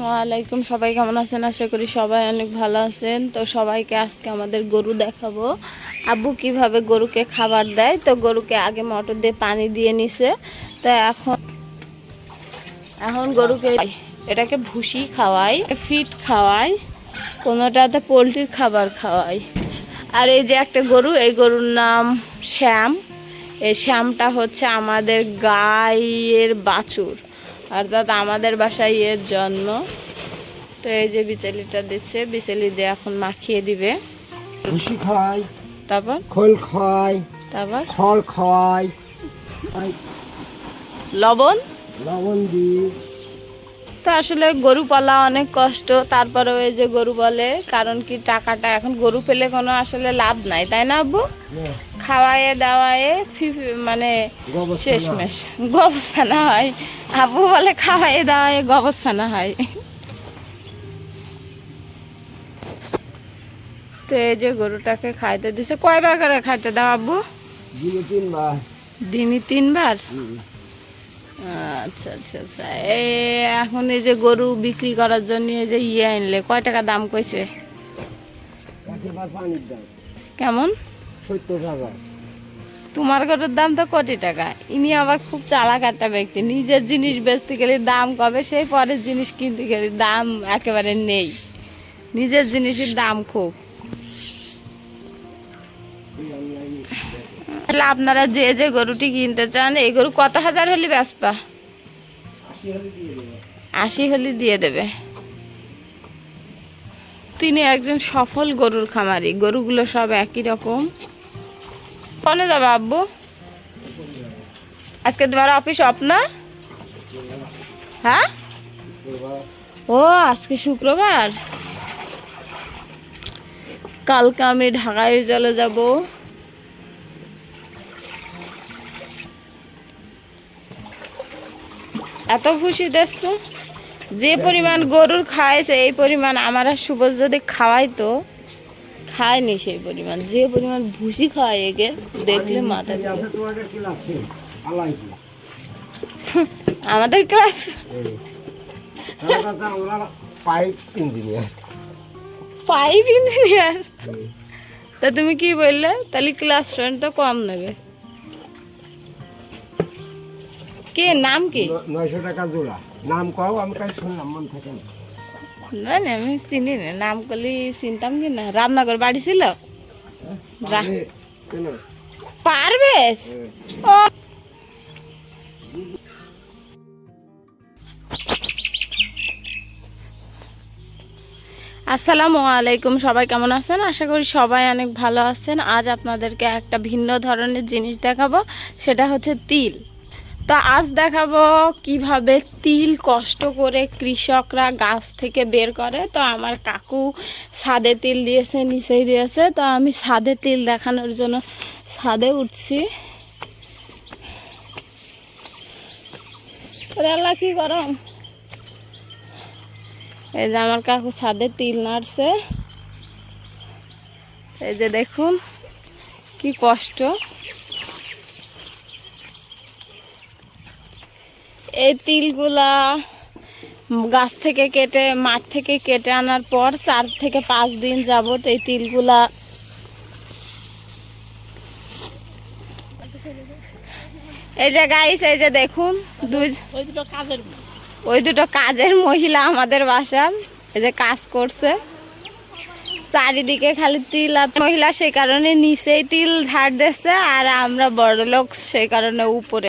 আসসালামু আলাইকুম। সবাই কেমন আছেন? আশা করি সবাই অনেক ভালো আছেন। তো সবাইকে আজকে আমাদের গরু দেখাবো। আব্বু কিভাবে গরুকে খাবার দেয়। তো গরুকে আগে মোটর দিয়ে পানি দিয়ে নিছে। তো এখন গরুকে এটাকে ভুসি খাওয়াই, ফিট খাওয়াই, কোনোটাতে পোলট্রির খাবার খাওয়াই। আর এই যে একটা গরু, এই গরুর নাম শ্যাম। এই শ্যামটা হচ্ছে আমাদের গায়ের বাছুর, অর্থাৎ আমাদের বাসায় এর জন্ম। তো এই যে বিচেলিটা দিচ্ছে, বিচেলি দিয়ে এখন মাখিয়ে দিবে। ভুসি খাওয়াই, তারপর খোল খাওয়াই, তারপর খড় খাওয়াই, লবণ। লবণ দিই। তো আসলে গরু পালা অনেক কষ্ট, তারপরে ওই যে গরু বলে, কারণ কি টাকাটা এখন গরু পেলে কোনো আসলে লাভ নাই, তাই না আব্বু? খাওয়ায়ে দাওয়ায়ে মানে শেষমেশ গবস্থানা হয়। আব্বু বলে খাওয়ায়ে দাওয়ায়ে গবস্থানা হয়। তো এই যে গরুটাকে খাইতে দিছে। কয়বার করে খাইতে দাও আব্বু? দিনে 3 বার। দিনে 3 বার? আচ্ছা আচ্ছা আচ্ছা। এখন এই যে গরু বিক্রি করার জন্য এই যে আনলে, কয় টাকা দাম কইছে? পানির দাম কেমন? 70 টাকা। তোমার গরুর দাম তো কোটি টাকা। ইনি আবার খুব চালাক একটা ব্যক্তি, নিজের জিনিস বেচতে গেলে দাম কবে, সেই পরের জিনিস কিনতে গেলে দাম একেবারে নেই। নিজের জিনিসের দাম খুব। আপনারা যে যে গরুটি কিনতে চান, এই গরু কত হাজার হলে বেচবা? 80 হলে দিয়ে দেবে। তিনি একজন সফল গরুর খামারি। গরুগুলো সব একই রকম। কনে যাবে আব্বু? আজকে তোমার অফিস অফ না? হ্যাঁ, ও আজকে শুক্রবার। কালকে আমি ঢাকায় চলে যাব। এত খুশি দেখছো, যে পরিমাণ গরুর খাইছে এই পরিমাণ আমার আর সুবোধ যদি খাওয়াইতো, খায়নি সেই পরিমাণ। যে পরিমাণ ভুসি খাওয়াই একে, দেখলে মাথা আমাদের ক্লাস পাইপ ইঞ্জিনিয়ার। তা তুমি কি বললে? তাহলে ক্লাস ফ্রেন্ড তো কম নেবে। কে নাম কি? 900 টাকা জোড়া। নাম কও, আমি কাল শুনলাম, মন থাকে না। না না, আমি চিনি না। নাম করলে চিনতাম কি না। রামনগর বাড়ি ছিল। পারবেশ? ও আসসালামু আলাইকুম। সবাই কেমন আছেন? আশা করি সবাই অনেক ভালো আছেন। আজ আপনাদেরকে একটা ভিন্ন ধরনের জিনিস দেখাবো, সেটা হচ্ছে তিল। তো আজ দেখাবো কিভাবে তিল কষ্ট করে কৃষকরা গাছ থেকে বের করে। তো আমার কাকু ছাদে তিল দিয়েছে, নিচেই দিয়েছে। তো আমি ছাদে তিল দেখানোর জন্য ছাদে উঠছি। আল্লাহ কি গরম! এই যে আমার কাকু ছাদে তিল নাড়ছে। এই যে দেখুন কি কষ্ট। এই তিলগুলা গাছ থেকে কেটে, মাঠ থেকে কেটে আনার পর 4 থেকে 5 দিন যাবত এই তিলগুলা এই যে গাইস, এই যে দেখুন ওই দুটো কাজের মহিলা আমাদের বাসার। এই যে কাজ করছে, চারিদিকে খালি তিল আর মহিলা, সেই কারণে নিচেই তিল ঝাড় দিচ্ছে, আর আমরা বড় লোক সেই কারণে উপরে।